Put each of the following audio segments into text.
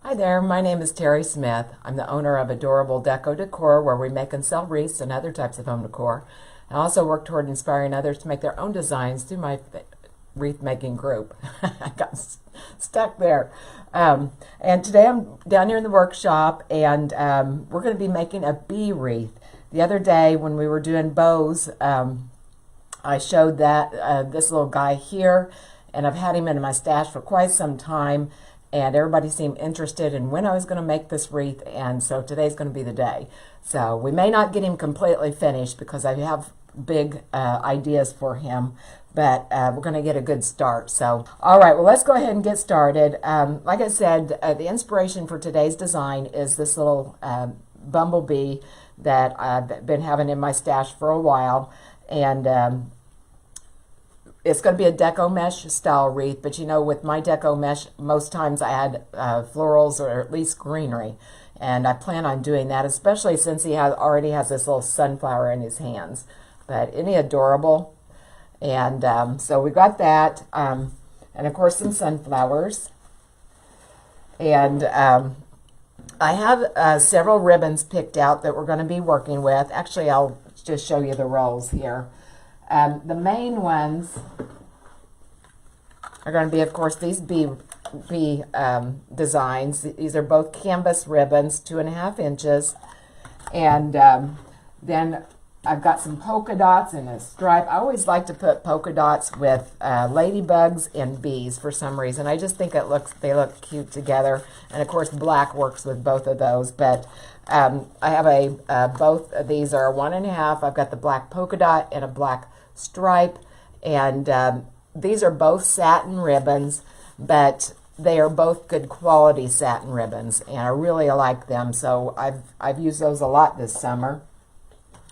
Hi there, my name is Teri Smith. I'm the owner of Adorable Deco Decor, where we make and sell wreaths and other types of home decor. I also work toward inspiring others to make their own designs through my wreath making group. I got stuck there. And today I'm down here in the workshop, and we're going to be making a bee wreath. The other day when we were doing bows, I showed that this little guy here, and I've had him in my stash for quite some time, and everybody seemed interested in when I was going to make this wreath, and so today's going to be the day. So we may not get him completely finished because I have big ideas for him, but we're going to get a good start. So, all right, well, let's go ahead and get started. Like I said, the inspiration for today's design is this little bumblebee that I've been having in my stash for a while, and it's going to be a deco mesh style wreath, but you know, with my deco mesh, most times I add florals or at least greenery, and I plan on doing that, especially since he already has this little sunflower in his hands. But isn't he adorable? And so we got that, and of course some sunflowers, and I have several ribbons picked out that we're going to be working with. Actually, I'll just show you the rolls here. The main ones are going to be, of course, these bee designs. These are both canvas ribbons, 2.5 inches. And then I've got some polka dots and a stripe. I always like to put polka dots with ladybugs and bees for some reason. I just think they look cute together. And of course, black works with both of those. But I have both of these are 1.5. I've got the black polka dot and a black stripe, and these are both satin ribbons, but they are both good quality satin ribbons, and I really like them. So I've used those a lot this summer.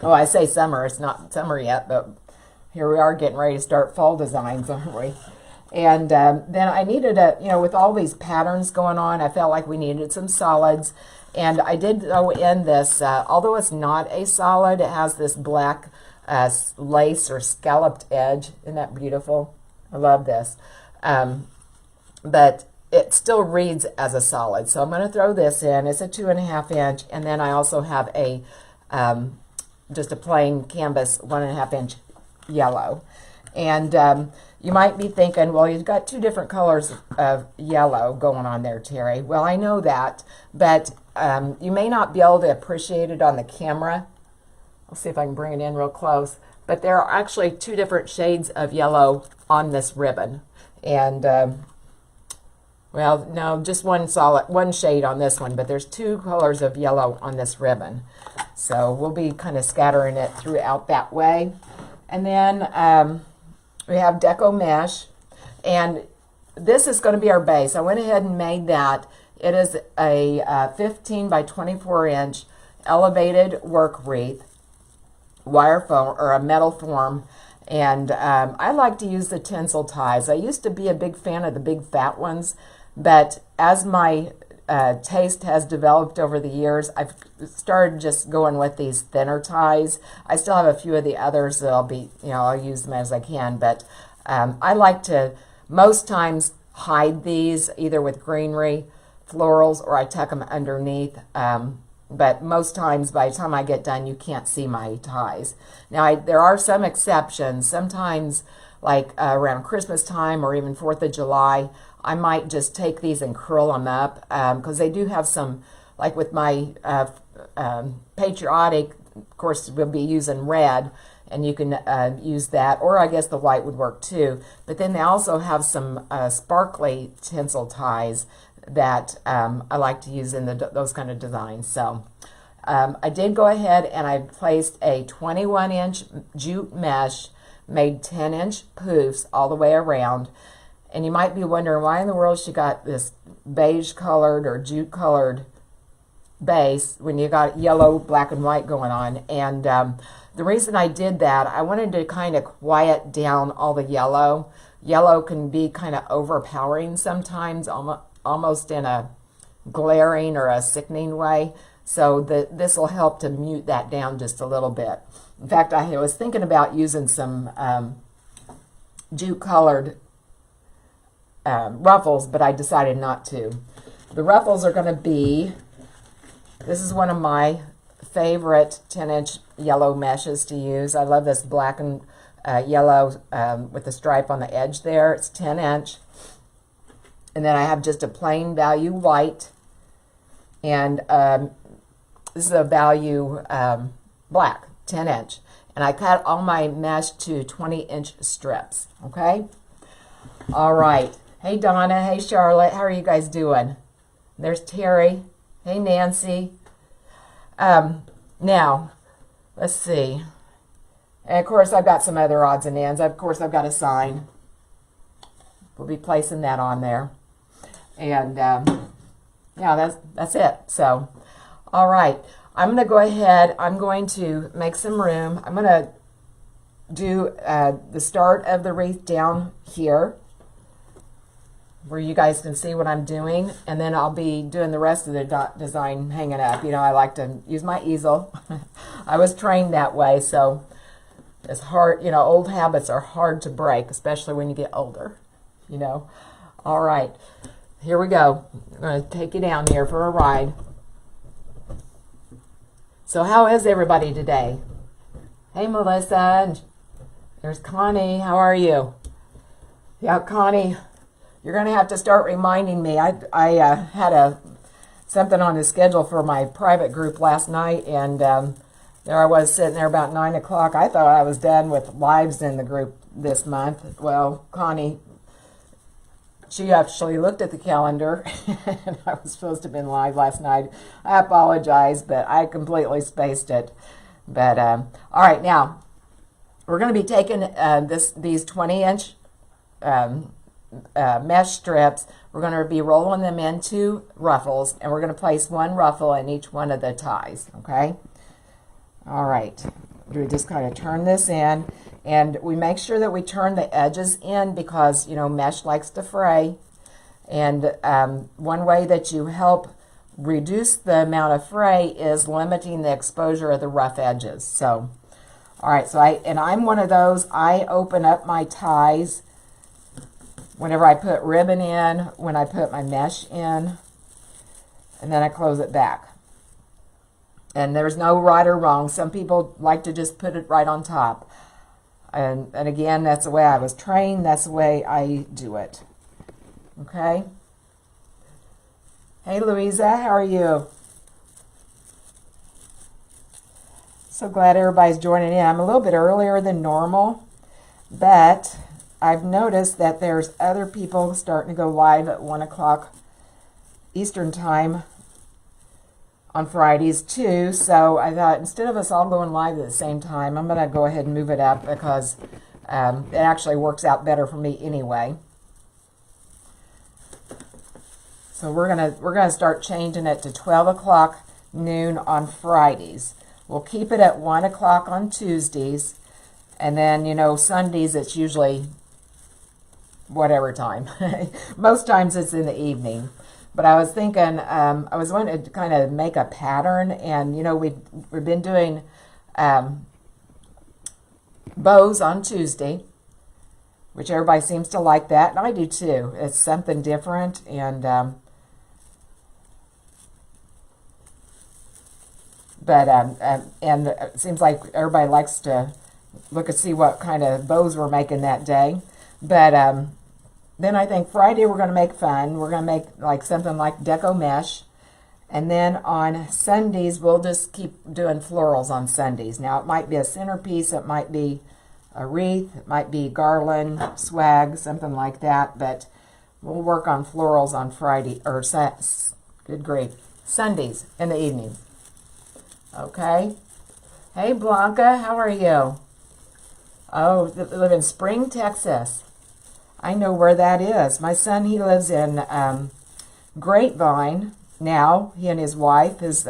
Oh, I say summer, it's not summer yet, but here we are getting ready to start fall designs, aren't we? And then I needed with all these patterns going on, I felt like we needed some solids. And I did go in this, although it's not a solid, it has this black lace or scalloped edge. Isn't that beautiful? I love this. But it still reads as a solid. So I'm going to throw this in. It's a 2.5 inch. And then I also have a just a plain canvas 1.5 inch yellow. And you might be thinking, well, you've got two different colors of yellow going on there, Teri. Well, I know that, but you may not be able to appreciate it on the camera. I'll see if I can bring it in real close. But there are actually two different shades of yellow on this ribbon. And, well, no, just one shade on this one, but there's two colors of yellow on this ribbon. So we'll be kind of scattering it throughout that way. And then we have Deco mesh, and this is going to be our base. I went ahead and made that. It is a 15 by 24 inch elevated work wreath, wire foam or a metal form, and I like to use the tinsel ties. I used to be a big fan of the big fat ones, but as my taste has developed over the years, I've started just going with these thinner ties. I still have a few of the others that I'll use them as I can, but I like to most times hide these either with greenery, florals, or I tuck them underneath. But most times, by the time I get done, you can't see my ties. Now, there are some exceptions. Sometimes, like around Christmas time or even 4th of July, I might just take these and curl them up because they do have some, like with my patriotic, of course, we'll be using red, and you can use that, or I guess the white would work too. But then they also have some sparkly tinsel ties that I like to use in those kind of designs. So I did go ahead and I placed a 21 inch jute mesh, made 10 inch poofs all the way around. And you might be wondering why in the world she got this beige colored or jute colored base when you got yellow, black, and white going on. And the reason I did that, I wanted to kind of quiet down all the yellow. Yellow can be kind of overpowering sometimes, almost in a glaring or a sickening way. So this will help to mute that down just a little bit. In fact, I was thinking about using some jute colored ruffles, but I decided not to. The ruffles are going to be, this is one of my favorite 10-inch yellow meshes to use. I love this black and yellow with the stripe on the edge there. It's 10-inch. And then I have just a plain value white. And this is a value black, 10-inch. And I cut all my mesh to 20-inch strips, okay? All right. Hey, Donna. Hey, Charlotte. How are you guys doing? There's Teri. Hey, Nancy. Now, let's see. And, of course, I've got some other odds and ends. Of course, I've got a sign. We'll be placing that on there. And, yeah, that's it. So, all right. I'm going to go ahead. I'm going to make some room. I'm going to do the start of the wreath down here where you guys can see what I'm doing. And then I'll be doing the rest of the design hanging up. You know, I like to use my easel. I was trained that way, so it's hard. You know, old habits are hard to break, especially when you get older, you know. All right. Here we go. I'm going to take you down here for a ride. So how is everybody today? Hey, Melissa. And there's Connie. How are you? Yeah, Connie, you're going to have to start reminding me. I had something on the schedule for my private group last night, and there I was sitting there about 9 o'clock. I thought I was done with lives in the group this month. Well, Connie, she actually looked at the calendar, and I was supposed to have been live last night. I apologize, but I completely spaced it. But, all right, now, we're going to be taking these 20-inch mesh strips. We're going to be rolling them into ruffles, and we're going to place one ruffle in each one of the ties, okay? All right. We just kind of turn this in. And we make sure that we turn the edges in because, you know, mesh likes to fray. And one way that you help reduce the amount of fray is limiting the exposure of the rough edges. So, all right, so I'm one of those. I open up my ties whenever I put ribbon in, when I put my mesh in, and then I close it back. And there's no right or wrong. Some people like to just put it right on top. And again, that's the way I was trained. That's the way I do it. Okay? Hey, Louisa, how are you? So glad everybody's joining in. I'm a little bit earlier than normal, but I've noticed that there's other people starting to go live at 1 o'clock Eastern time on Fridays too, so I thought instead of us all going live at the same time, I'm going to go ahead and move it up because it actually works out better for me anyway. So we're gonna start changing it to 12 o'clock noon on Fridays. We'll keep it at 1 o'clock on Tuesdays, and then, you know, Sundays it's usually whatever time. Most times it's in the evening. But I was thinking, I was wanting to kind of make a pattern, and, you know, we've been doing bows on Tuesday, which everybody seems to like that, and I do too. It's something different, and and it seems like everybody likes to look and see what kind of bows we're making that day. But then I think Friday we're going to make fun. We're going to make like something like Deco mesh. And then on Sundays, we'll just keep doing florals on Sundays. Now, it might be a centerpiece. It might be a wreath. It might be garland, swag, something like that. But we'll work on florals on Friday, or good grief, Sundays in the evening. Okay? Hey, Blanca, how are you? Oh, they live in Spring, Texas. I know where that is. My son, he lives in Grapevine now. He and his wife. His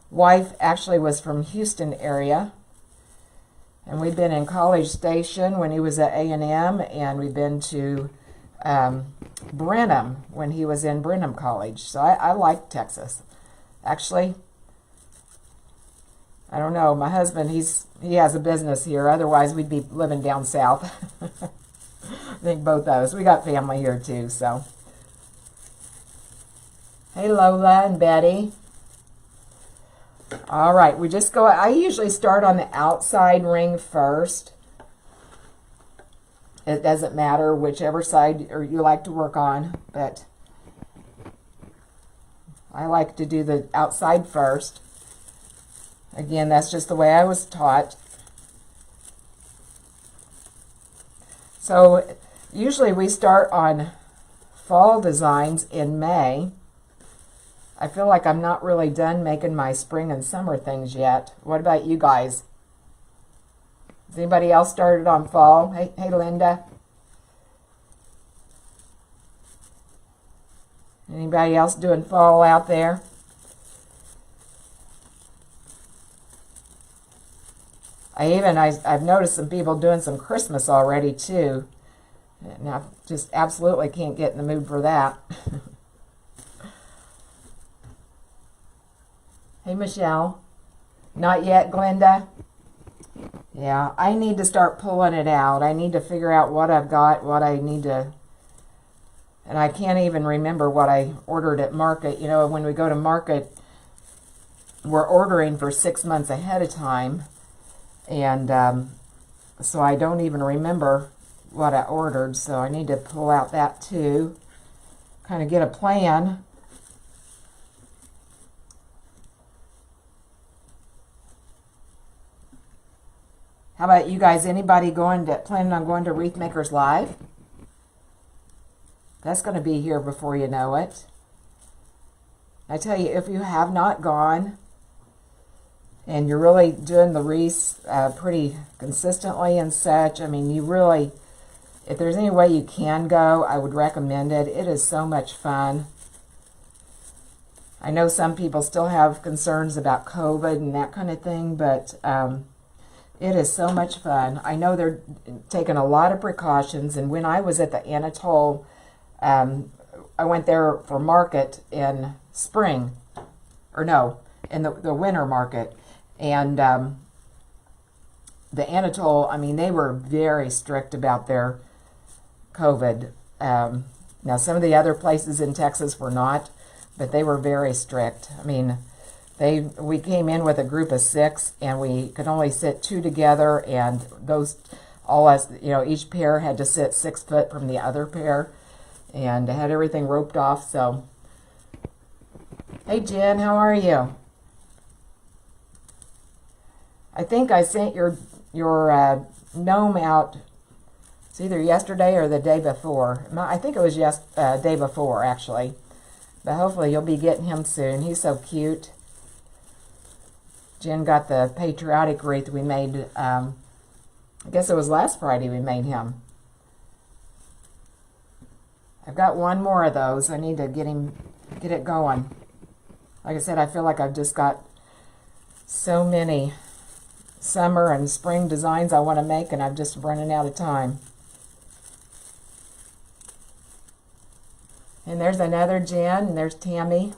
wife actually was from Houston area. And we've been in College Station when he was at A&M, and we've been to Brenham when he was in Brenham College. So I like Texas. Actually, I don't know. My husband, he has a business here. Otherwise, we'd be living down south. I think both of us. We got family here too, so. Hey, Lola and Betty. All right, we just go, I usually start on the outside ring first. It doesn't matter whichever side or you like to work on, but I like to do the outside first. Again, that's just the way I was taught. So usually we start on fall designs in May. I feel like I'm not really done making my spring and summer things yet. What about you guys? Has anybody else started on fall? Hey, Linda. Anybody else doing fall out there? I've noticed some people doing some Christmas already too. And I just absolutely can't get in the mood for that. Hey, Michelle. Not yet, Glenda? Yeah, I need to start pulling it out. I need to figure out what I've got, what I need to... And I can't even remember what I ordered at market. You know, when we go to market, we're ordering for 6 months ahead of time. And so I don't even remember what I ordered. So I need to pull out that too. Kind of get a plan. How about you guys? Anybody planning on going to Wreath Makers Live? That's going to be here before you know it. I tell you, if you have not gone and you're really doing the wreaths pretty consistently and such, I mean, you really, if there's any way you can go, I would recommend it. It is so much fun. I know some people still have concerns about COVID and that kind of thing, but it is so much fun. I know they're taking a lot of precautions, and when I was at the Anatole, I went there for market in spring, or no, in the winter market, and the Anatole, I mean, they were very strict about their COVID. Now, some of the other places in Texas were not, but they were very strict. I mean, we came in with a group of 6, and we could only sit 2 together, and those, all us, you know, each pair had to sit 6 foot from the other pair, and had everything roped off. So, hey Jen, how are you? I think I sent your gnome out. It's either yesterday or the day before. I think it was day before actually, but hopefully you'll be getting him soon. He's so cute. Jen got the patriotic wreath we made. I guess it was last Friday we made him. I've got one more of those. I need to get it going. Like I said, I feel like I've just got so many summer and spring designs I want to make, and I'm just running out of time. And there's another Jen, and there's Tammy.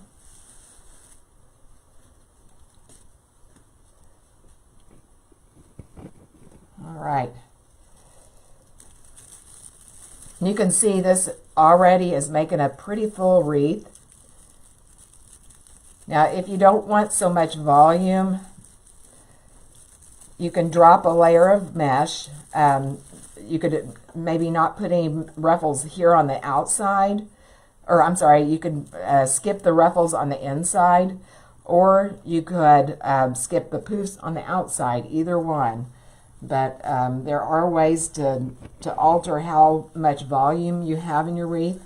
All right. You can see this already is making a pretty full wreath. Now, if you don't want so much volume, you can drop a layer of mesh. You could maybe not put any ruffles here on the outside, or I'm sorry, you could skip the ruffles on the inside, or you could skip the poofs on the outside, either one. But there are ways to alter how much volume you have in your wreath.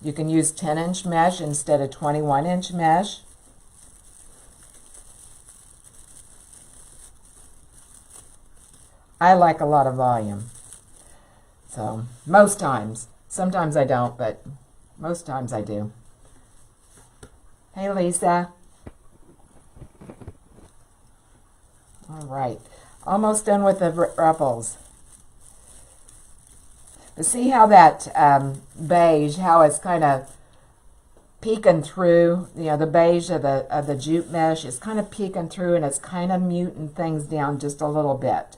You can use 10-inch mesh instead of 21-inch mesh. I like a lot of volume. So, most times. Sometimes I don't, but most times I do. Hey, Lisa. All right, almost done with the ruffles. But see how that beige, how it's kind of peeking through, you know, the beige of the jute mesh is kind of peeking through, and it's kind of muting things down just a little bit.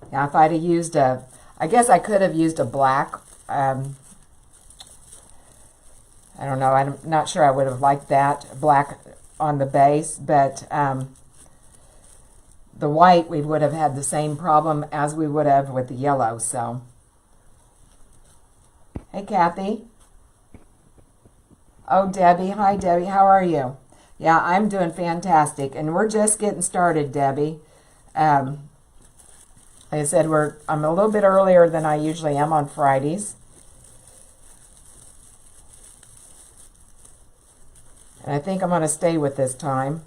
Now, if I'd have used I I guess I could have used a black. I don't know. I'm not sure I would have liked that black on the base, but the white, we would have had the same problem as we would have with the yellow. So, hey, Kathy. Oh, Debbie. Hi, Debbie. How are you? Yeah, I'm doing fantastic, and we're just getting started, Debbie. Like I said, I'm a little bit earlier than I usually am on Fridays. And I think I'm going to stay with this time.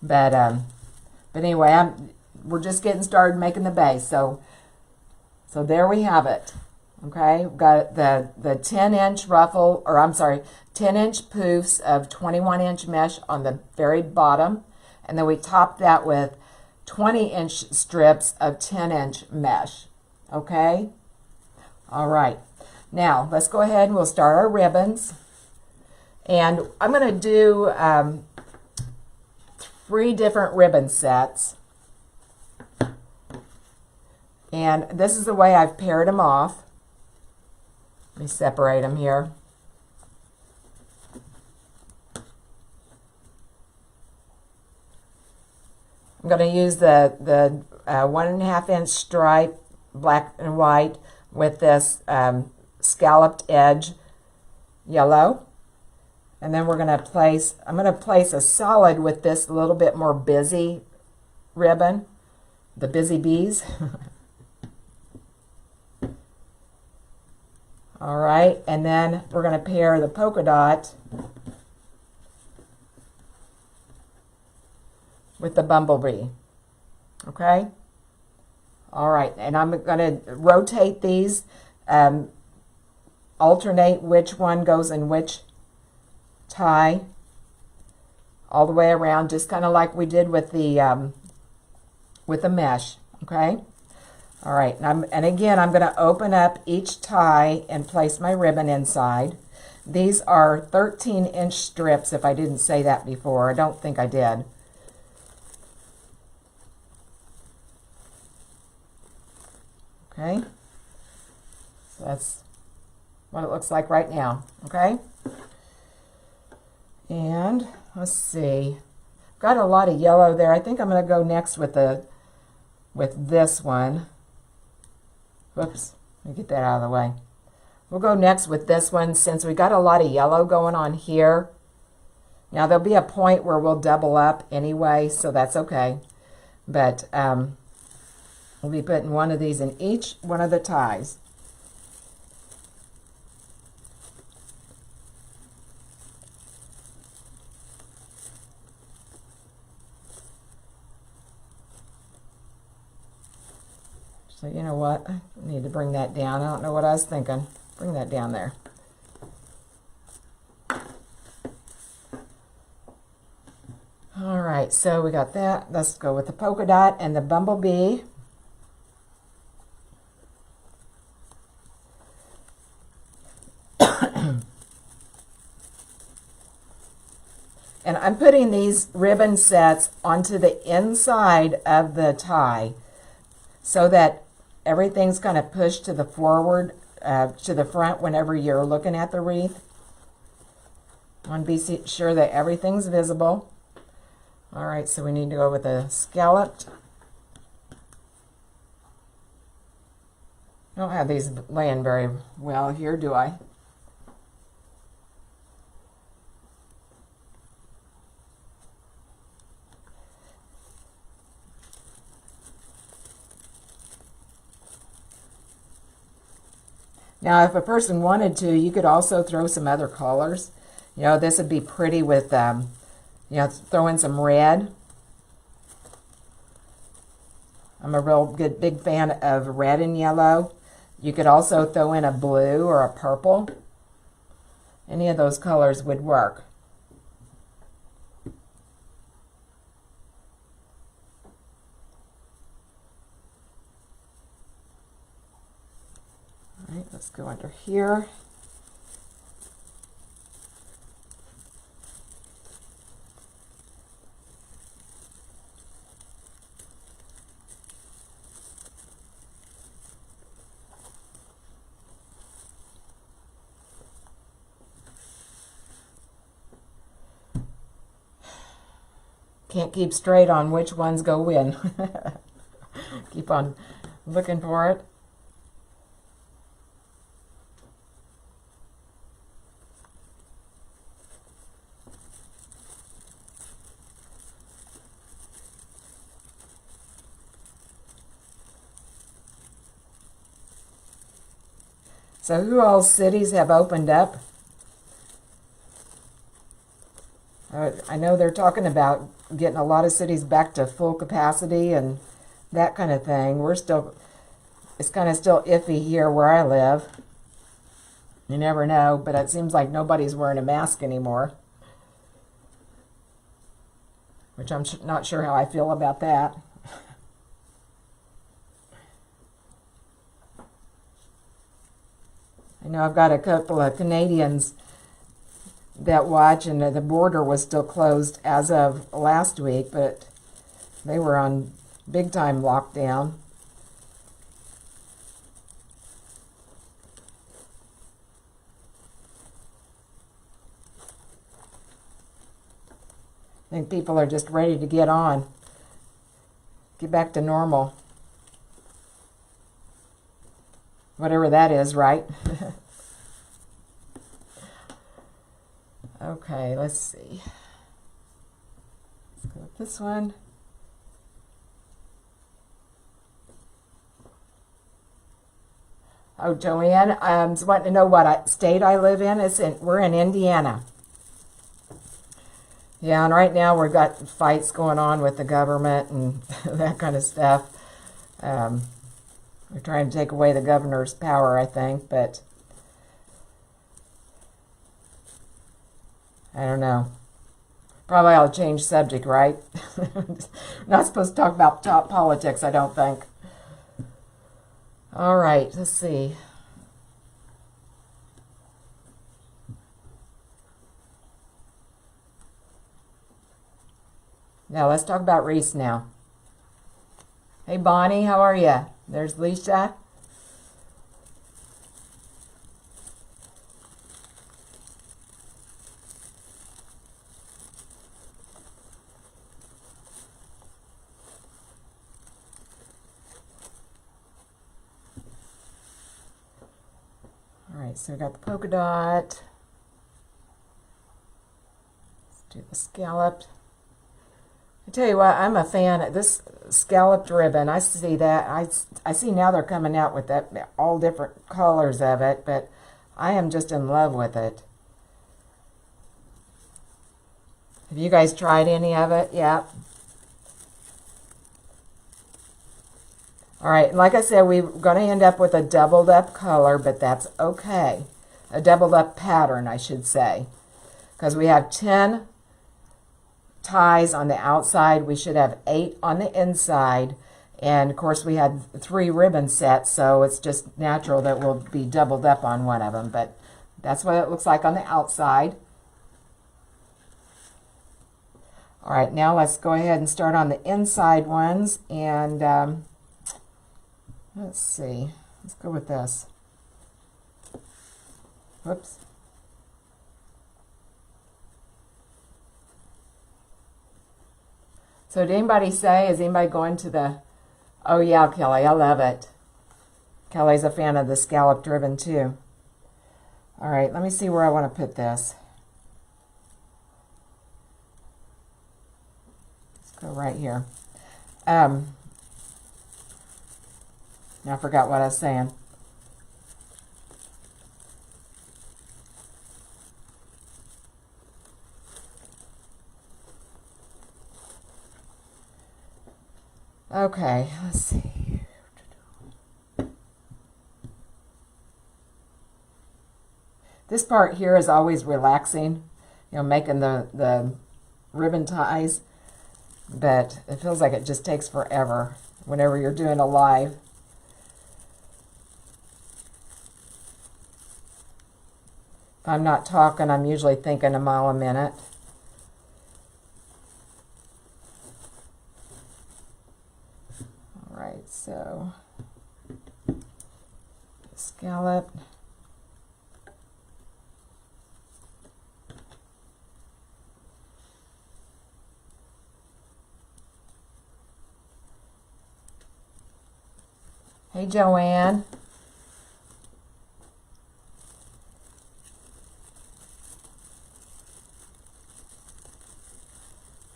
But anyway, we're just getting started making the base. So there we have it. Okay, we've got the 10-inch ruffle, or I'm sorry, 10-inch poofs of 21-inch mesh on the very bottom. And then we top that with 20-inch strips of 10-inch mesh. Okay? All right. Now, let's go ahead and we'll start our ribbons. And I'm going to do 3 different ribbon sets. And this is the way I've paired them off. Let me separate them here. I'm going to use the 1.5-inch stripe, black and white, with this scalloped edge yellow. And then I'm going to place a solid with this little bit more busy ribbon, the busy bees. All right, and then we're going to pair the polka dot with the bumblebee. Okay? All right, and I'm going to rotate these, alternate which one goes in which tie all the way around, just kind of like we did with the mesh. Okay? All right, and again, I'm going to open up each tie and place my ribbon inside. These are 13-inch strips, if I didn't say that before. I don't think I did. Okay, so that's what it looks like right now. Okay, and let's see. Got a lot of yellow there. I think I'm going to go next with this one. Whoops, let me get that out of the way. We'll go next with this one since we got a lot of yellow going on here. Now there'll be a point where we'll double up anyway, so that's okay. But we'll be putting one of these in each one of the ties. So you know what? I need to bring that down. I don't know what I was thinking. Bring that down there. All right, so we got that. Let's go with the polka dot and the bumblebee. And I'm putting these ribbon sets onto the inside of the tie so that everything's kind of pushed to the forward, to the front whenever you're looking at the wreath. I want to be sure that everything's visible. All right, so we need to go with a scalloped. I don't have these laying very well here, do I? Now, if a person wanted to, you could also throw some other colors. You know, this would be pretty with, you know, throw in some red. I'm a real good big fan of red and yellow. You could also throw in a blue or a purple. Any of those colors would work. All right, let's go under here. Can't keep straight on which ones go in. Keep on looking for it. So who all cities have opened up? I know they're talking about getting a lot of cities back to full capacity and that kind of thing. It's kind of still iffy here where I live. You never know, but it seems like nobody's wearing a mask anymore. Which I'm not sure how I feel about that. I know I've got a couple of Canadians that watch, and the border was still closed as of last week, but they were on big time lockdown. I think people are just ready to get back to normal. Whatever that is, right? Okay, let's see. Let's go with this one. Oh, Joanne, wanting to know what state I live in. We're in Indiana. Yeah, and right now we've got fights going on with the government and that kind of stuff. They're trying to take away the governor's power, I think, but I don't know. Probably I'll change subject, right? Not supposed to talk about top politics, I don't think. All right, let's see. Now let's talk about wreaths now. Hey Bonnie, how are you? There's Lisa. Alright, so we got the polka dot. Let's do the scalloped. I tell you what, I'm a fan of this scalloped ribbon. I see that. I see now they're coming out with that, all different colors of it, but I am just in love with it. Have you guys tried any of it? Yeah. All right, like I said, we're going to end up with a doubled up color, but that's okay. A doubled up pattern, I should say, because we have 10 ties on the outside. We should have 8 on the inside, and of course we had 3 ribbon sets, so it's just natural that we'll be doubled up on one of them, but that's what it looks like on the outside. All right, now let's go ahead and start on the inside ones, and let's see, let's go with this. Whoops. So did anybody say, is anybody going to the, oh yeah, Kelly, I love it. Kelly's a fan of the scalloped ribbon too. All right, let me see where I want to put this. Let's go right here. Now I forgot what I was saying. Okay, let's see. This part here is always relaxing, you know, making the ribbon ties, but it feels like it just takes forever whenever you're doing a live. If I'm not talking, I'm usually thinking a mile a minute. Alright, so scallop. Hey, Joanne.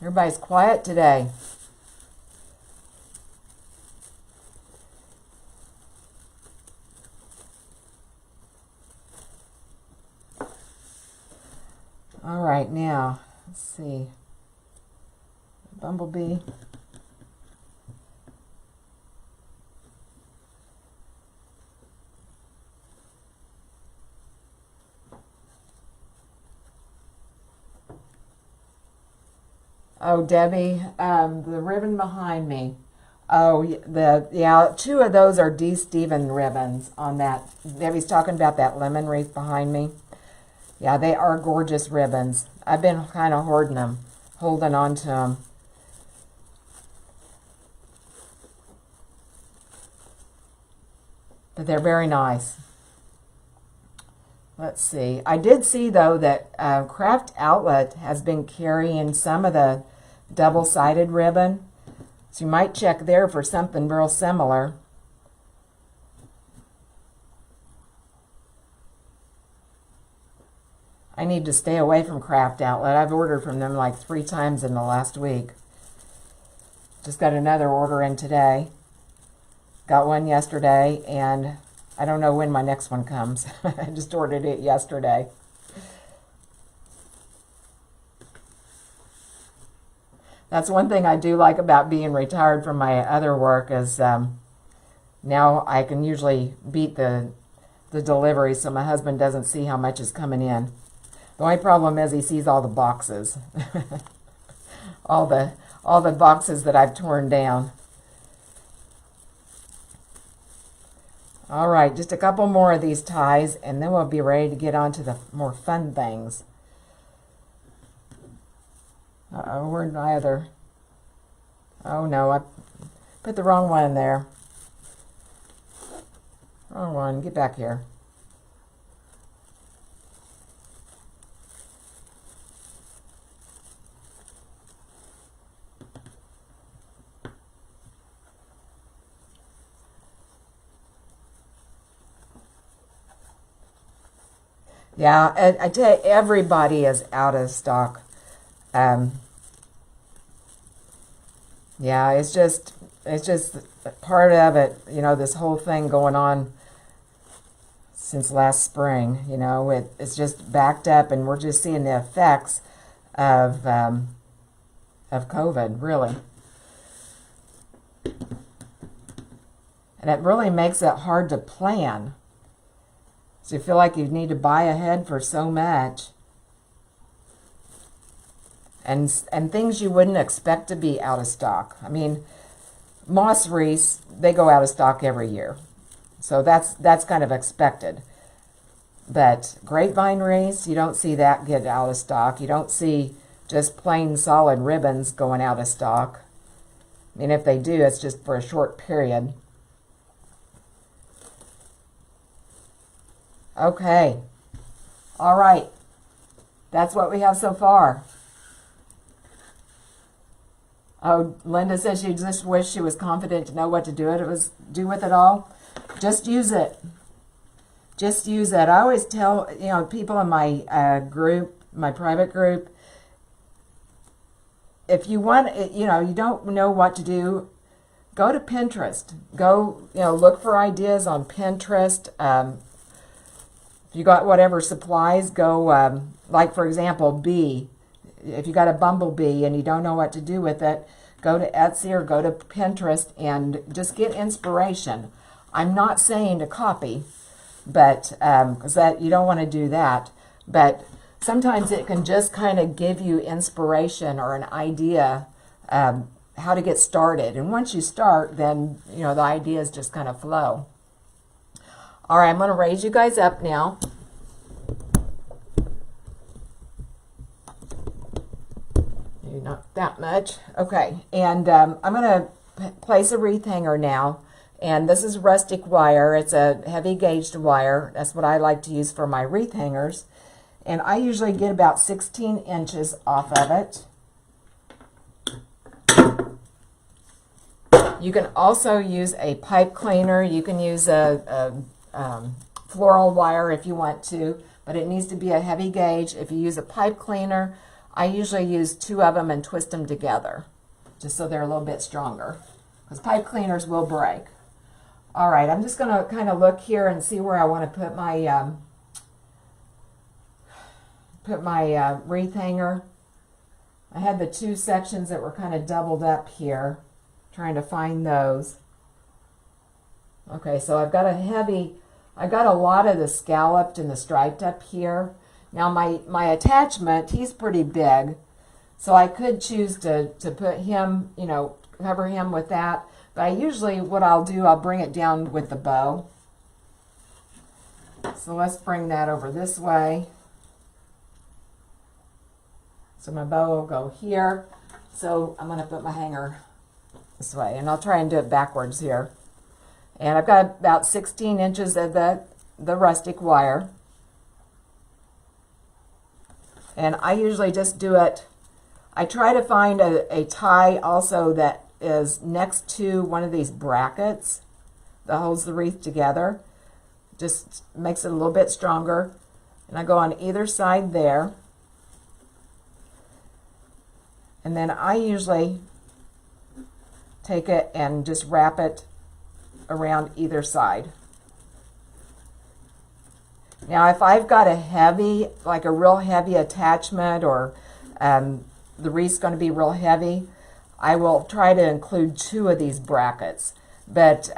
Everybody's quiet today. All right, now, let's see. Bumblebee. Oh, Debbie, the ribbon behind me. Oh, yeah, two of those are D. Steven ribbons on that. Debbie's talking about that lemon wreath behind me. Yeah, they are gorgeous ribbons. I've been kind of hoarding them, holding on to them. But they're very nice. Let's see. I did see, though, that Craft Outlet has been carrying some of the double-sided ribbon. So you might check there for something real similar. I need to stay away from Craft Outlet. I've ordered from them like 3 times in the last week. Just got another order in today. Got one yesterday, and I don't know when my next one comes. I just ordered it yesterday. That's one thing I do like about being retired from my other work is now I can usually beat the delivery so my husband doesn't see how much is coming in. The only problem is he sees all the boxes. all the boxes that I've torn down. All right, just a couple more of these ties, and then we'll be ready to get on to the more fun things. Uh-oh, where'd my other... Oh, no, I put the wrong one in there. Wrong one. Get back here. Yeah, I tell you, everybody is out of stock. Yeah, it's just part of it, you know, this whole thing going on since last spring, you know, it's just backed up, and we're just seeing the effects of COVID, really. And it really makes it hard to plan. So you feel like you need to buy ahead for so much. And things you wouldn't expect to be out of stock. I mean, moss wreaths, they go out of stock every year. So that's kind of expected. But grapevine wreaths, you don't see that get out of stock. You don't see just plain solid ribbons going out of stock. I mean, if they do, it's just for a short period. Okay. All right. That's what we have so far. Oh, Linda says she just wished she was confident to know what to do with it all. Just use it. Just use it. I always tell, you know, people in my group, my private group, if you want, you know, you don't know what to do, go to Pinterest. Go, you know, look for ideas on Pinterest. If you got whatever supplies, go, like for example, bee. If you got a bumblebee and you don't know what to do with it, go to Etsy or go to Pinterest and just get inspiration. I'm not saying to copy, but because that you don't want to do that. But sometimes it can just kind of give you inspiration or an idea how to get started. And once you start, then you know the ideas just kind of flow. All right, I'm going to raise you guys up now. Not that much. Okay, and I'm going to place a wreath hanger now. And this is rustic wire. It's a heavy gauged wire. That's what I like to use for my wreath hangers. And I usually get about 16 inches off of it. You can also use a pipe cleaner. You can use a floral wire if you want to, but it needs to be a heavy gauge. If you use a pipe cleaner, I usually use 2 of them and twist them together, just so they're a little bit stronger, because pipe cleaners will break. All right, I'm just going to kind of look here and see where I want to put my wreath hanger. I had the 2 sections that were kind of doubled up here, trying to find those. Okay, so I've got a lot of the scalloped and the striped up here. Now my attachment, he's pretty big, so I could choose to put him, you know, cover him with that. But I usually, what I'll do, I'll bring it down with the bow. So let's bring that over this way. So my bow will go here. So I'm going to put my hanger this way, and I'll try and do it backwards here. And I've got about 16 inches of the rustic wire. And I usually just do it, I try to find a tie also that is next to one of these brackets that holds the wreath together. Just makes it a little bit stronger. And I go on either side there. And then I usually take it and just wrap it around either side. Now, if I've got a heavy, like a real heavy attachment, or the wreath's going to be real heavy, I will try to include 2 of these brackets. But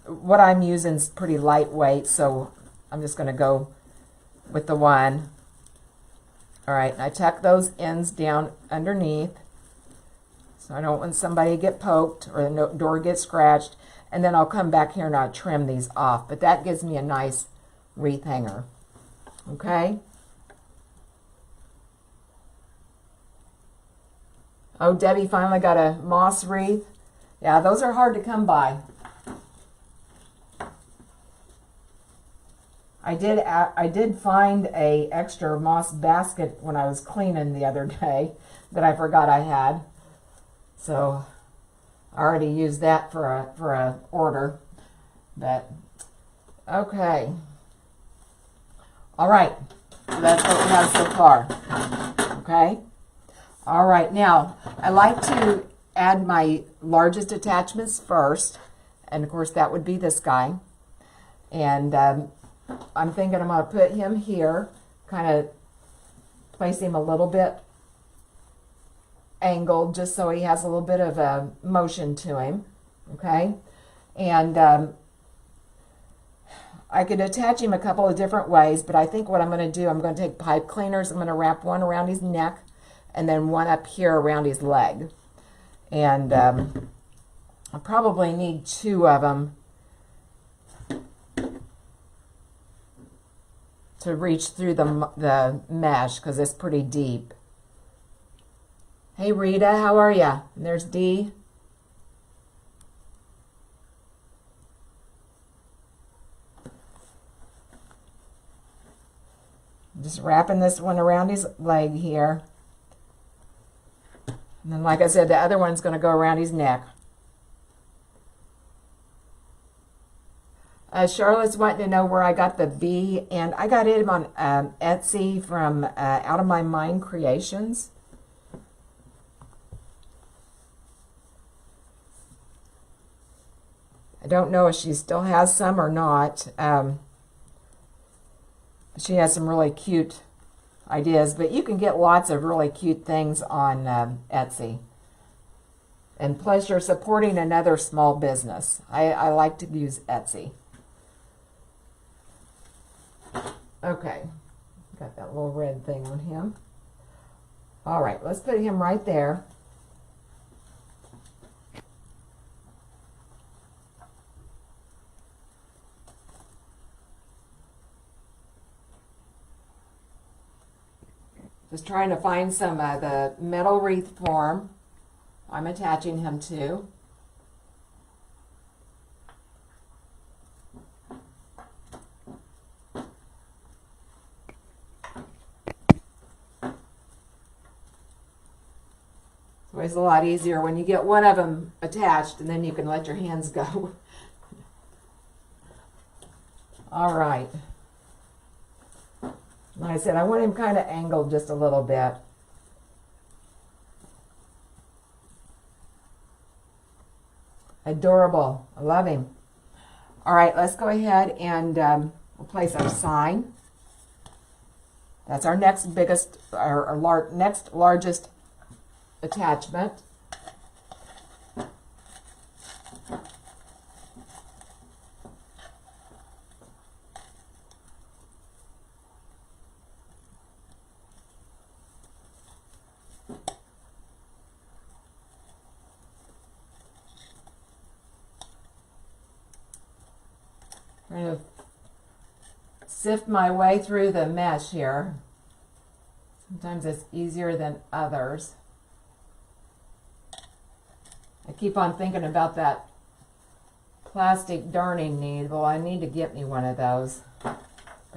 what I'm using is pretty lightweight, so I'm just going to go with the 1. All right, and I tuck those ends down underneath, so I don't want somebody to get poked or the door gets scratched. And then I'll come back here and I'll trim these off. But that gives me a nice wreath hanger. Okay? Oh, Debbie finally got a moss wreath. Yeah, those are hard to come by. I did find a extra moss basket when I was cleaning the other day that I forgot I had. So I already used that for a order. But okay. All right. So that's what we have so far. Okay. All right. Now I like to add my largest attachments first, and of course that would be this guy. And I'm thinking I'm going to put him here, kind of place him a little bit angled, just so he has a little bit of a motion to him. Okay. And I could attach him a couple of different ways, but I think what I'm going to do, I'm going to take pipe cleaners. I'm going to wrap one around his neck and then one up here around his leg. And I probably need 2 of them to reach through the mesh, because it's pretty deep. Hey Rita, how are ya? And there's Dee. Just wrapping this one around his leg here. And then, like I said, the other one's going to go around his neck. Charlotte's wanting to know where I got the bee, and I got it on Etsy from Out of My Mind Creations. I don't know if she still has some or not. She has some really cute ideas, but you can get lots of really cute things on Etsy. And plus, you're supporting another small business. I like to use Etsy. Okay, got that little red thing on him. All right, let's put him right there. Just trying to find some of the metal wreath form I'm attaching him to. So I Always a lot easier when you get one of them attached and then you can let your hands go. All right. Like I said, I want him kind of angled just a little bit. Adorable. I love him. All right, let's go ahead and we'll place our sign. That's our next biggest, our next largest attachment. Trying to sift my way through the mesh here. Sometimes it's easier than others. I keep on thinking about that plastic darning needle. I need to get me one of those, but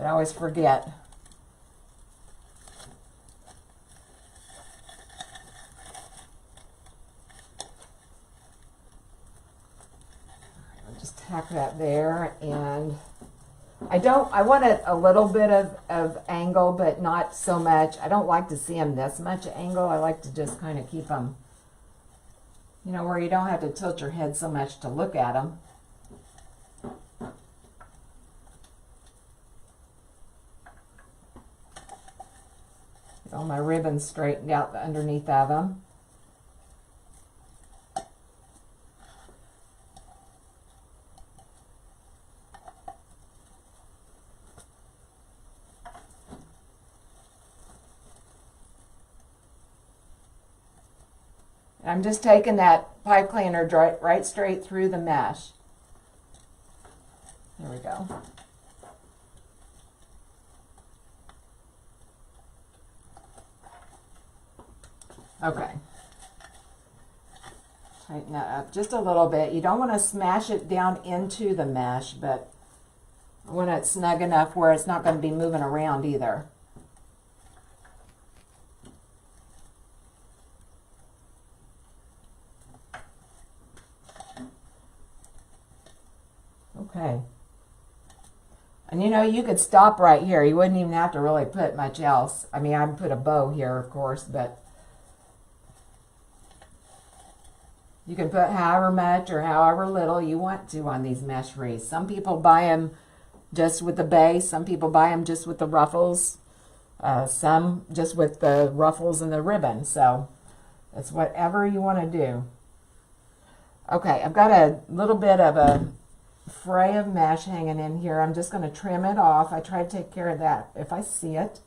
I always forget. I'll just tack that there, and I want it a little bit of angle, but not so much. I don't like to see them this much angle. I like to just kind of keep them, you know, where you don't have to tilt your head so much to look at them. Get all my ribbons straightened out underneath of them. I'm just taking that pipe cleaner right straight through the mesh. There we go. Okay. Tighten that up just a little bit. You don't want to smash it down into the mesh, but I want it snug enough where it's not going to be moving around either. Okay. And you know, you could stop right here. You wouldn't even have to really put much else. I mean, I'd put a bow here, of course, but you can put however much or however little you want to on these mesh wreaths. Some people buy them just with the base. Some people buy them just with the ruffles. Some just with the ruffles and the ribbon. So it's whatever you want to do. Okay, I've got a little bit of a fray of mesh hanging in here. I'm just going to trim it off. I try to take care of that if I see it.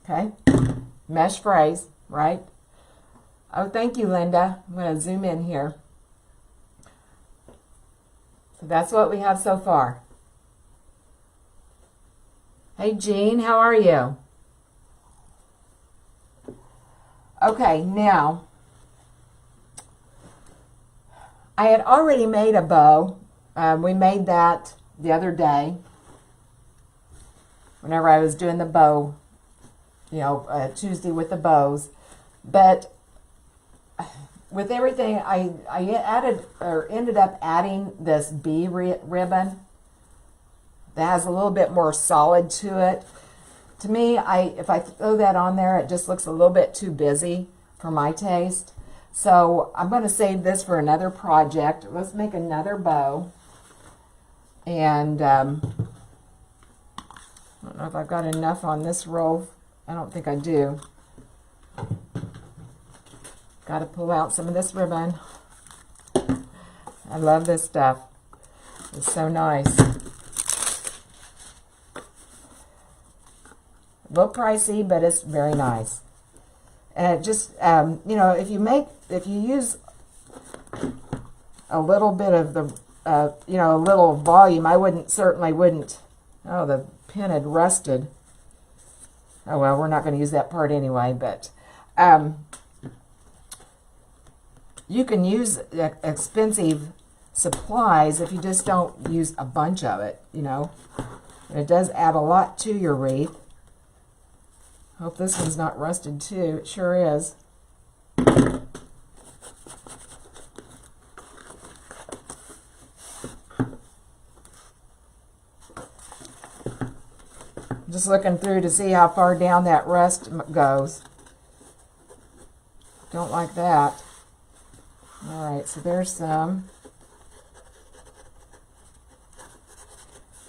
Okay, mesh frays, right? Oh, thank you, Linda. I'm going to zoom in here. So that's what we have so far. Hey, Jean, how are you? Okay, now, I had already made a bow. We made that the other day whenever I was doing the bow, you know, Tuesday with the bows. But with everything, I added or ended up adding this bee ribbon that has a little bit more solid to it. To me, if I throw that on there, it just looks a little bit too busy for my taste. So I'm going to save this for another project. Let's make another bow. And I don't know if I've got enough on this roll. I don't think I do. Got to pull out some of this ribbon. I love this stuff. It's so nice. A little pricey, but it's very nice. And it just, you know, if you use a little bit of the, you know, a little volume, certainly wouldn't, oh, the pin had rusted. Oh, well, we're not going to use that part anyway, but you can use expensive supplies if you just don't use a bunch of it, you know. And it does add a lot to your wreath. Hope this one's not rusted too. It sure is. Just looking through to see how far down that rust goes. Don't like that. All right, so there's some.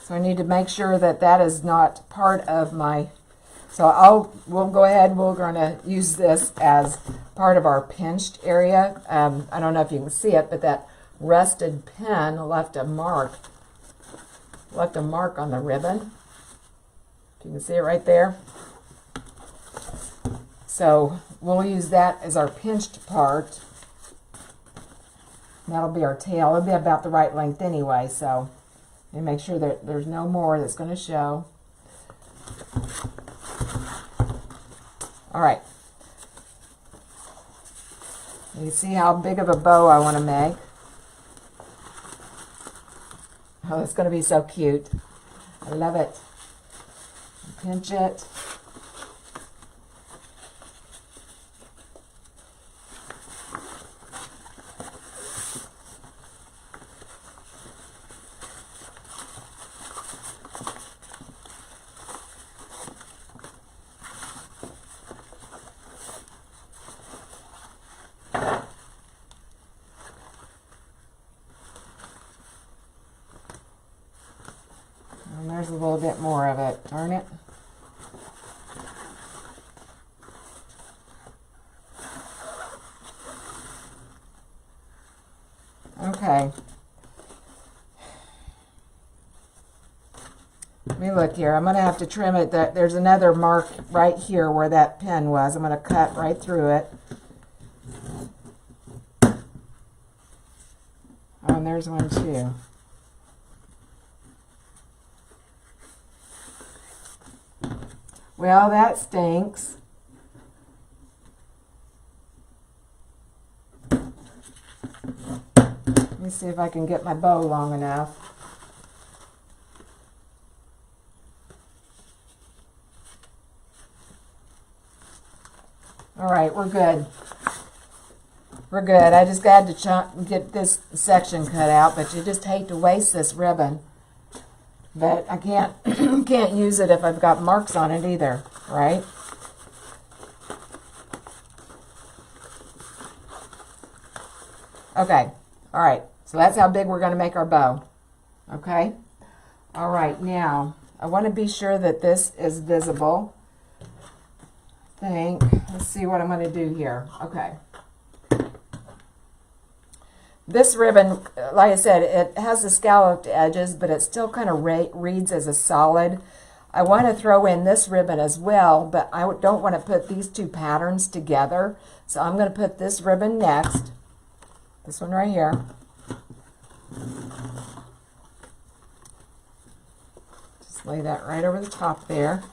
So I need to make sure that that is not part of my, so we'll go ahead, we're going to use this as part of our pinched area. I don't know if you can see it, but that rusted pen left a mark on the ribbon. You can see it right there. So we'll use that as our pinched part. That'll be our tail. It'll be about the right length anyway, so you make sure that there's no more that's going to show. All right. You see how big of a bow I want to make. Oh, it's going to be so cute. I love it. Pinch it. And there's a little bit more of it. Darn it. Okay. Let me look here. I'm going to have to trim it. There's another mark right here where that pen was. I'm going to cut right through it. Oh, and there's one too. Well, that stinks. Let me see if I can get my bow long enough. All right, we're good. We're good. I just got to get this section cut out, but you just hate to waste this ribbon. But I can't can't use it if I've got marks on it either, right? Okay. All right. So that's how big we're going to make our bow. Okay? All right. Now, I want to be sure that this is visible. Let's see what I'm going to do here. Okay. This ribbon, like I said, it has the scalloped edges, but it still kind of reads as a solid. I want to throw in this ribbon as well, but I don't want to put these two patterns together. So I'm going to put this ribbon next. This one right here. Just lay that right over the top there.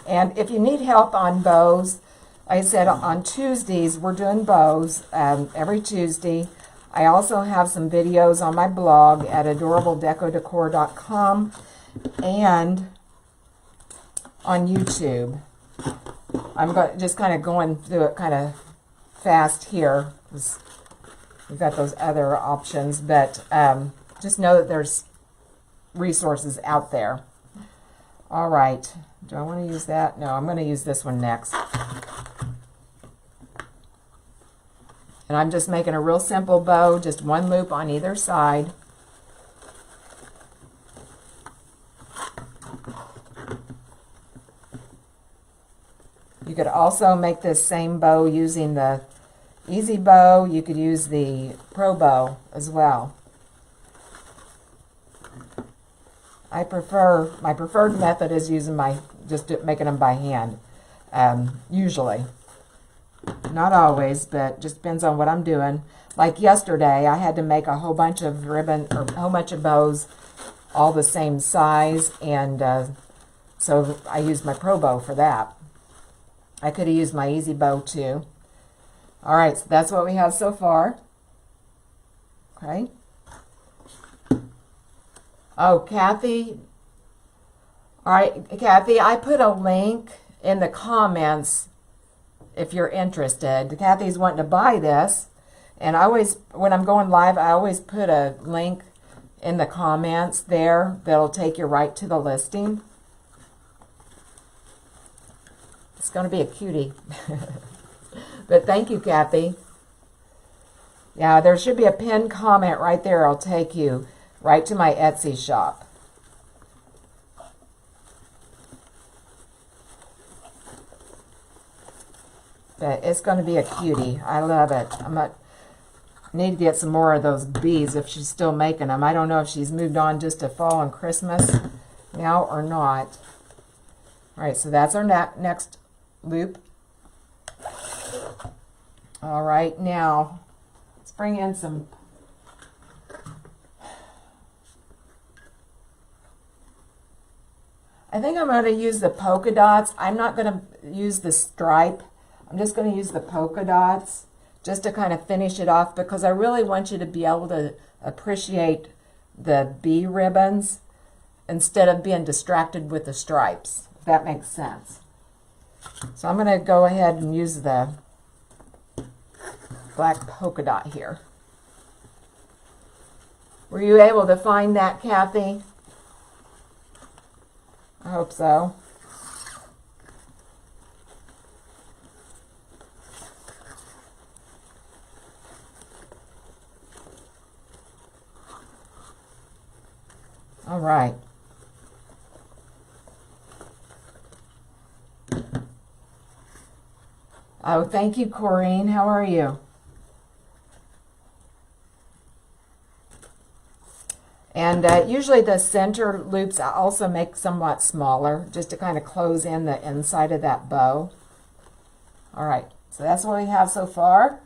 And if you need help on bows, like I said, on Tuesdays, we're doing bows every Tuesday. I also have some videos on my blog at adorabledecodecor.com and on YouTube. I'm just kind of going through it kind of fast here. We've got those other options, but just know that there's resources out there. All right. Do I want to use that? No, I'm going to use this one next. And I'm just making a real simple bow, just one loop on either side. You could also make this same bow using the Easy Bow. You could use the Pro Bow as well. My preferred method is using just making them by hand, usually. Not always, but just depends on what I'm doing. Like yesterday, I had to make a whole bunch of ribbon, or a whole bunch of bows, all the same size, and so I used my Pro Bow for that. I could have used my Easy Bow too. All right, so that's what we have so far. Okay. Oh, Kathy. All right, Kathy, I put a link in the comments if you're interested. Kathy's wanting to buy this. And I always, when I'm going live, I always put a link in the comments there that'll take you right to the listing. It's going to be a cutie. But thank you, Kathy. Yeah, there should be a pinned comment right there. I'll take you right to my Etsy shop. But it's going to be a cutie. I love it. Need to get some more of those beads if she's still making them. I don't know if she's moved on just to fall and Christmas now or not. All right, so that's our next loop. All right, now let's bring in some. I think I'm going to use the polka dots. I'm not going to use the stripe. I'm just going to use the polka dots just to kind of finish it off, because I really want you to be able to appreciate the bee ribbons instead of being distracted with the stripes, if that makes sense. So I'm going to go ahead and use the black polka dot here. Were you able to find that, Kathy? I hope so. All right. Oh, thank you, Corrine. How are you? And usually the center loops I also make somewhat smaller, just to kind of close in the inside of that bow. All right, so that's what we have so far.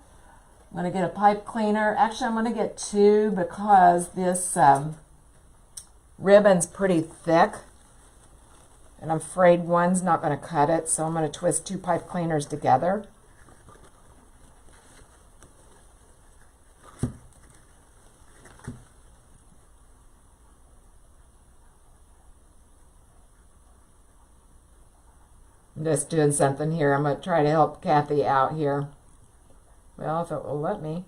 I'm going to get a pipe cleaner. Actually, I'm going to get two because this ribbon's pretty thick, and I'm afraid one's not going to cut it, so I'm going to twist two pipe cleaners together. I'm just doing something here. I'm going to try to help Kathy out here. Well, if it will let me.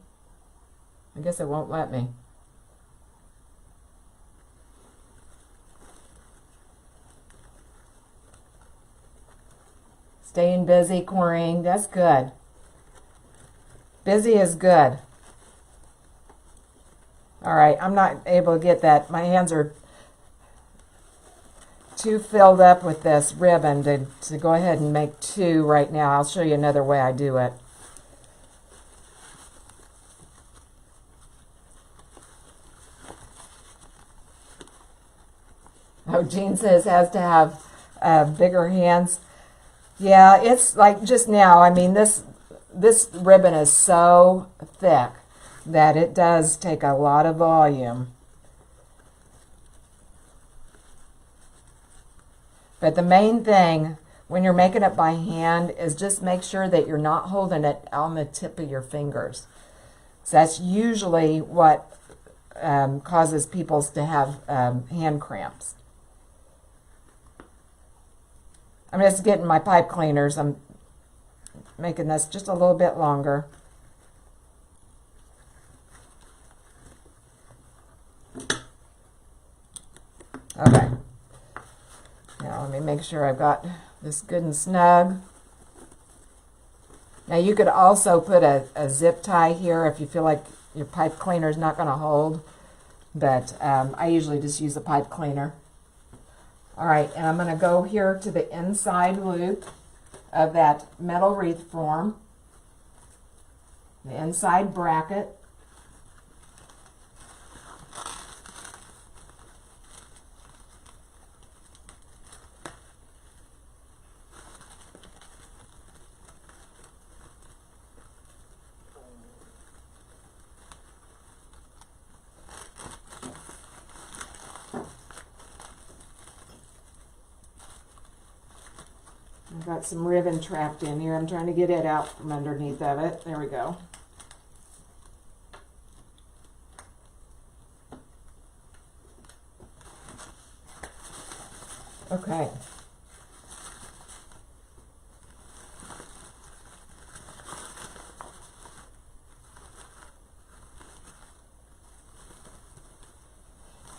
I guess it won't let me. Staying busy, Corinne. That's good. Busy is good. All right, I'm not able to get that. My hands are too filled up with this ribbon to go ahead and make two right now. I'll show you another way I do it. Oh, Jean says has to have bigger hands. Yeah, it's like just now. I mean, this ribbon is so thick that it does take a lot of volume. But the main thing when you're making it by hand is just make sure that you're not holding it on the tip of your fingers. So that's usually what causes people to have hand cramps. I'm just getting my pipe cleaners. I'm making this just a little bit longer. Okay. Now let me make sure I've got this good and snug. Now you could also put a zip tie here if you feel like your pipe cleaner is not going to hold, but I usually just use a pipe cleaner. All right, and I'm going to go here to the inside loop of that metal wreath form, the inside bracket. I've got some ribbon trapped in here. I'm trying to get it out from underneath of it. There we go. Okay.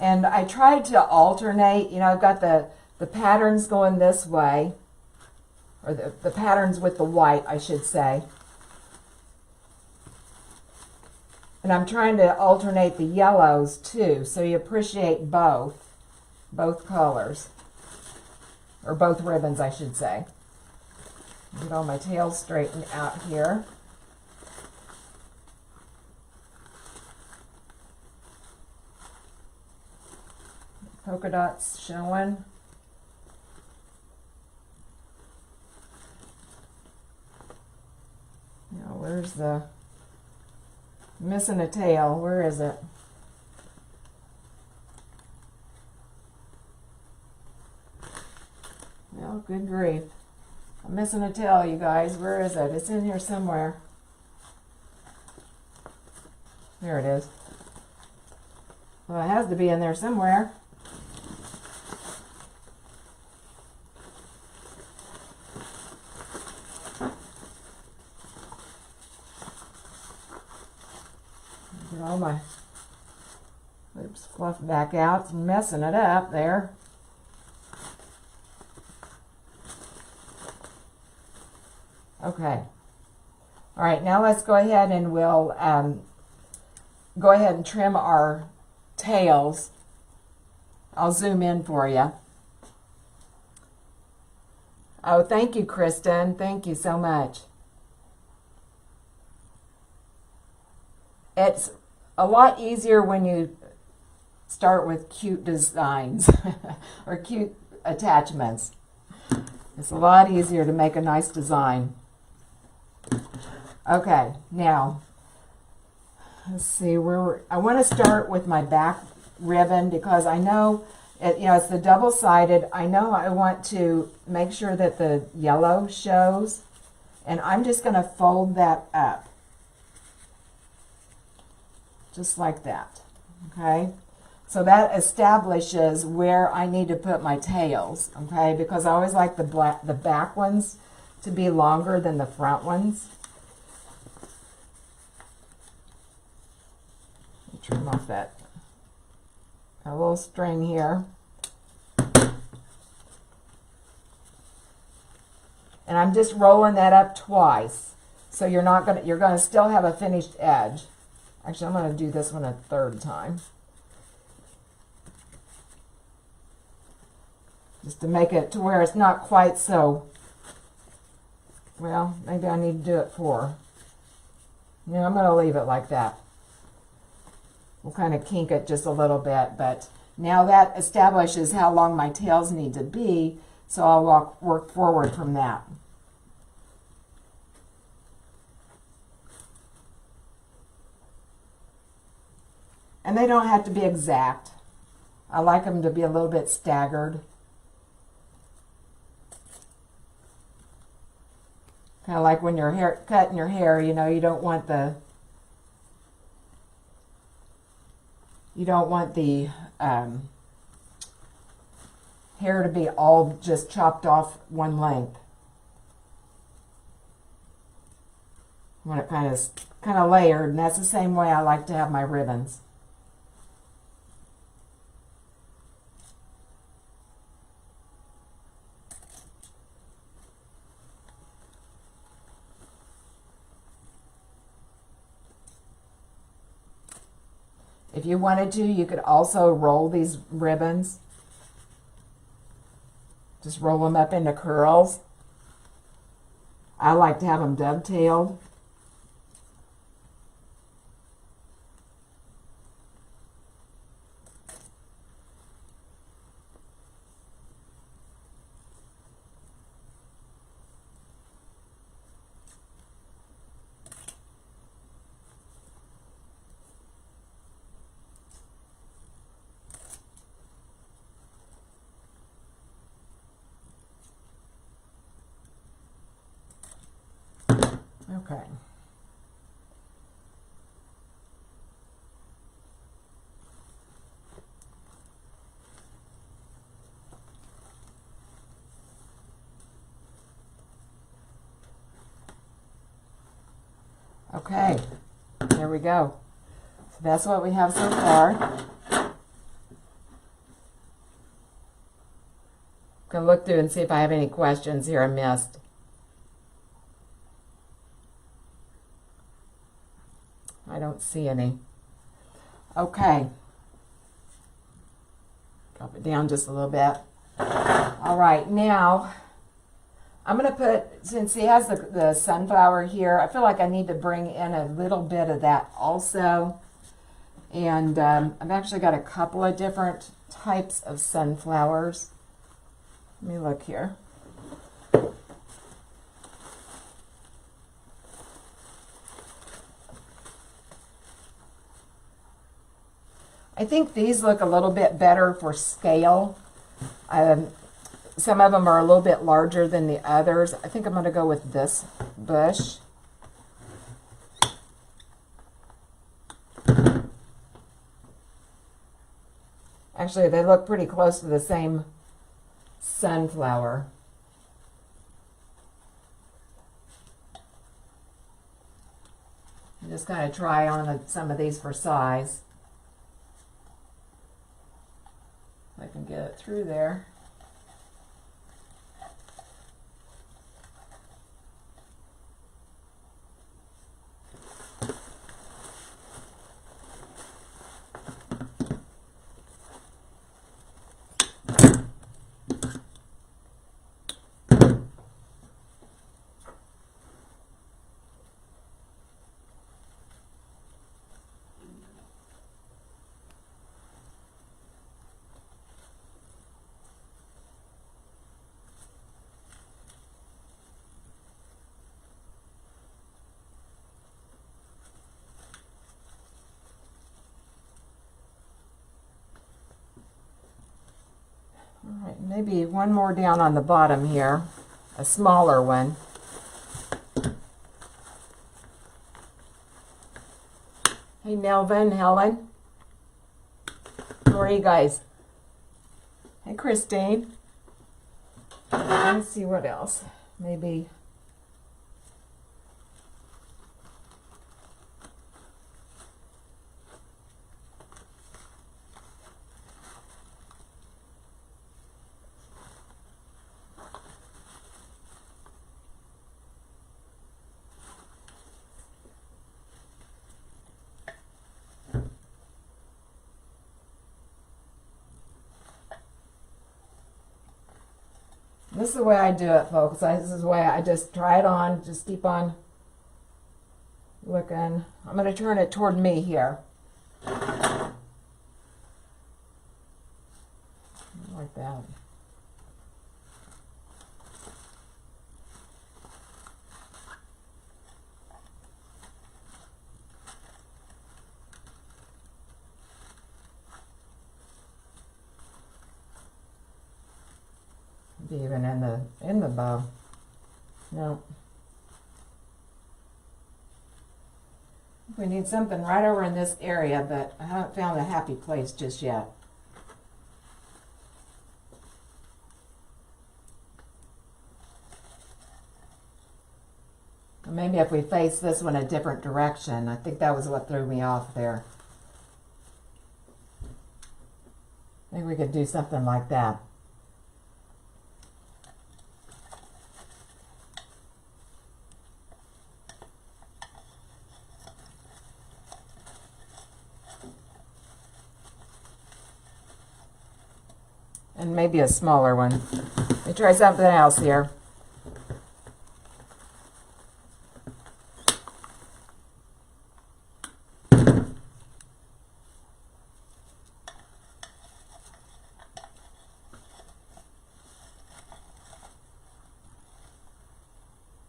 And I tried to alternate, you know, I've got the patterns going this way, or the patterns with the white, I should say. And I'm trying to alternate the yellows too, so you appreciate both colors, or both ribbons, I should say. Get all my tails straightened out here. Polka dots showing. Now, where's the missing a tail? Where is it? Well, good grief. I'm missing a tail, you guys. Where is it? It's in here somewhere. There it is. Well, it has to be in there somewhere. Get all my loops fluffed back out. It's messing it up there. Okay. All right, now let's go ahead and we'll go ahead and trim our tails. I'll zoom in for you. Oh, thank you, Kristen. Thank you so much. It's a lot easier when you start with cute designs or cute attachments. It's a lot easier to make a nice design. Okay, now let's see where I want to start with my back ribbon, because I know it, you know, it's the double-sided. I know I want to make sure that the yellow shows, and I'm just going to fold that up just like that. Okay, so that establishes where I need to put my tails. Okay, because I always like the back ones to be longer than the front ones. Trim off that a little string here. And I'm just rolling that up twice. So you're gonna still have a finished edge. Actually, I'm gonna do this one a third time. Just to make it to where it's not quite so, well, maybe I need to do it 4. Yeah, I'm gonna leave it like that. We'll kind of kink it just a little bit, but now that establishes how long my tails need to be, so I'll work forward from that. And they don't have to be exact. I like them to be a little bit staggered. Kind of like when you're cutting your hair, you know, you don't want the hair to be all just chopped off one length. I want it kind of layered, and that's the same way I like to have my ribbons. If you wanted to, you could also roll these ribbons. Just roll them up into curls. I like to have them dovetailed. Okay. Okay, there we go. So that's what we have so far. Gonna look through and see if I have any questions here I missed. I don't see any. Okay. Drop it down just a little bit. All right, now I'm going to put, since he has the sunflower here, I feel like I need to bring in a little bit of that also. And I've actually got a couple of different types of sunflowers. Let me look here. I think these look a little bit better for scale. Some of them are a little bit larger than the others. I think I'm going to go with this bush. Actually, they look pretty close to the same sunflower. Just kind of try on some of these for size. I can get it through there. All right, maybe one more down on the bottom here, a smaller one. Hey, Melvin, Helen. How are you guys? Hey, Christine. Let's see what else. Maybe. This is the way I do it, folks. This is the way I just try it on. Just keep on looking. I'm going to turn it toward me here. Like that. Even in the bow. No. We need something right over in this area, but I haven't found a happy place just yet. Maybe if we face this one a different direction. I think that was what threw me off there. Maybe we could do something like that. And maybe a smaller one. Let me try something else here.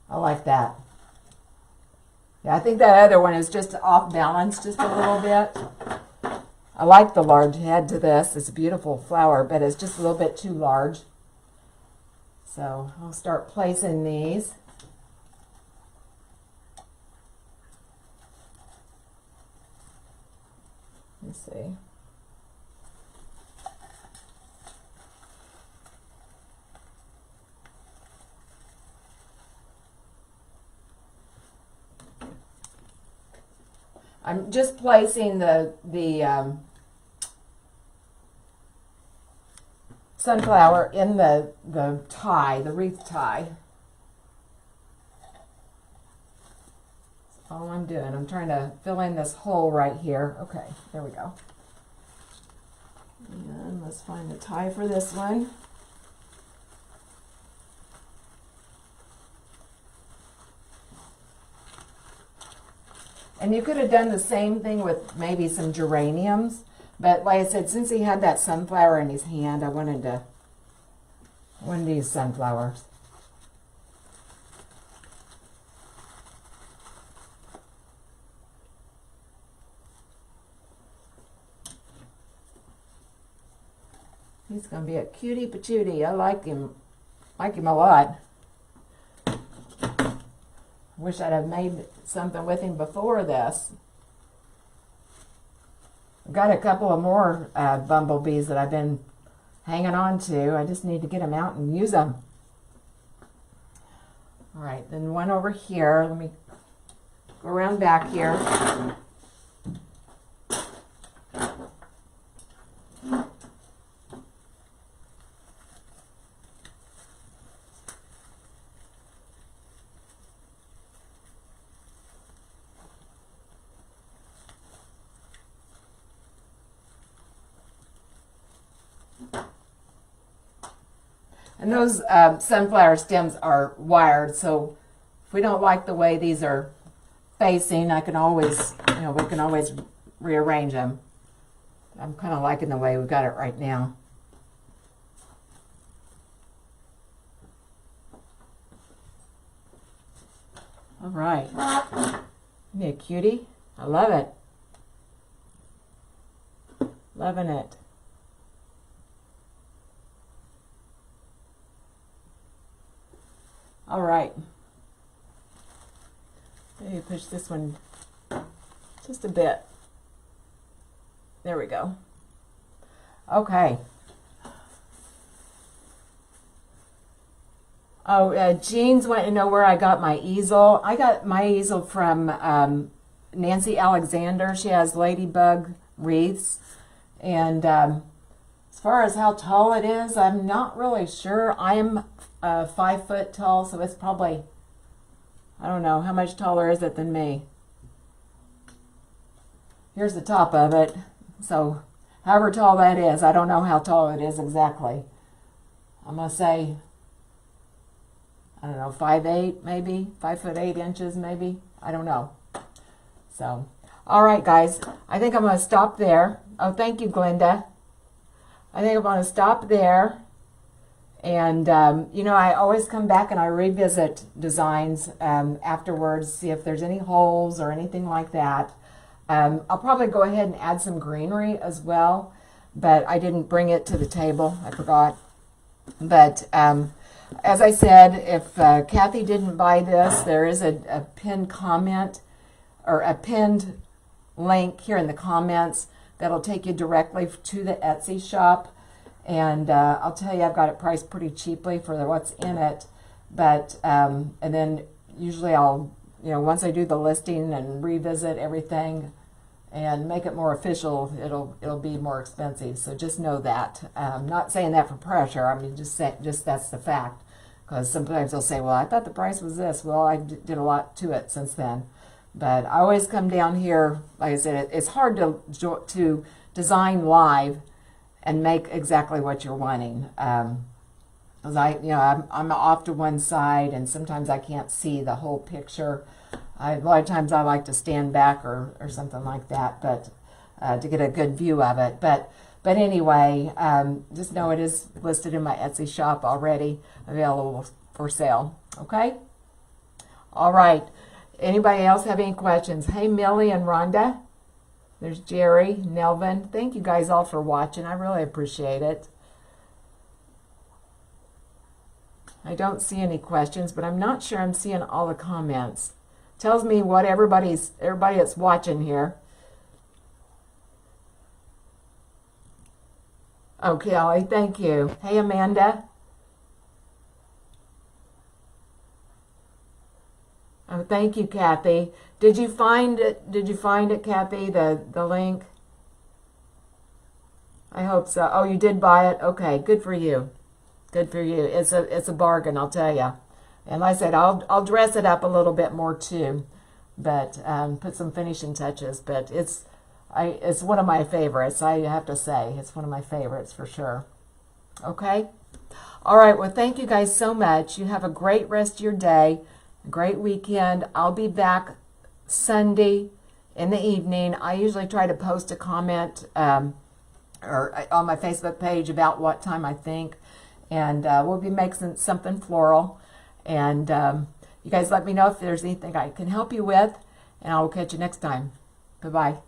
I like that. Yeah, I think that other one is just off balance just a little bit. I like the large head to this. It's a beautiful flower, but it's just a little bit too large. So I'll start placing these. Let's see. I'm just placing the sunflower in the tie, the wreath tie. That's all I'm doing. I'm trying to fill in this hole right here. Okay, there we go. And let's find the tie for this one. And you could have done the same thing with maybe some geraniums. But like I said, since he had that sunflower in his hand, I wanted to use sunflowers. He's going to be a cutie patootie. I like him a lot. Wish I'd have made something with him before this. I've got a couple of more bumblebees that I've been hanging on to. I just need to get them out and use them. All right, then one over here. Let me go around back here. And those sunflower stems are wired, so if we don't like the way these are facing, I can always, we can always rearrange them. I'm kind of liking the way we've got it right now. All right. Isn't he a cutie? I love it. Loving it. All right. Maybe push this one just a bit. There we go. Okay. Oh, Jean's wanting to know where I got my easel. I got my easel from Nancy Alexander. She has ladybug wreaths. And as far as how tall it is, I'm not really sure. I am 5 foot tall, so it's probably, I don't know, how much taller is it than me? Here's the top of it. So however tall that is, I don't know how tall it is exactly. I'm going to say, I don't know, 5'8", maybe, 5'8" maybe. I don't know. So, all right, guys. I think I'm going to stop there. Oh, thank you, Glenda. I think I'm going to stop there. And, I always come back and I revisit designs afterwards, see if there's any holes or anything like that. I'll probably go ahead and add some greenery as well, but I didn't bring it to the table. I forgot. But as I said, if Kathy didn't buy this, there is a pinned comment or a pinned link here in the comments that'll take you directly to the Etsy shop. And I'll tell you, I've got it priced pretty cheaply for what's in it. But, and then usually I'll, once I do the listing and revisit everything and make it more official, it'll be more expensive. So just know that. I'm not saying that for pressure. I mean, just that's the fact. Because sometimes they'll say, well, I thought the price was this. Well, I did a lot to it since then. But I always come down here, like I said, it's hard to design live and make exactly what you're wanting. Because I'm off to one side, and sometimes I can't see the whole picture. A lot of times I like to stand back or something like that, but to get a good view of it. But anyway, just know it is listed in my Etsy shop already, available for sale. Okay? All right. Anybody else have any questions? Hey, Millie and Rhonda. There's Jerry, Nelvin. Thank you guys all for watching. I really appreciate it. I don't see any questions, but I'm not sure I'm seeing all the comments. Tells me what everybody that's watching here. Oh, Kelly, thank you. Hey, Amanda. Oh, thank you, Kathy. Did you find it? Did you find it, Kathy? The link. I hope so. Oh, you did buy it. Okay, good for you. Good for you. It's a bargain, I'll tell you. And like I said, I'll dress it up a little bit more too, but put some finishing touches. But it's one of my favorites. I have to say, it's one of my favorites for sure. Okay. All right. Well, thank you guys so much. You have a great rest of your day, a great weekend. I'll be back Sunday in the evening. I usually try to post a comment or on my Facebook page about what time I think, and we'll be making something floral. And you guys let me know if there's anything I can help you with, and I will catch you next time. Bye-bye.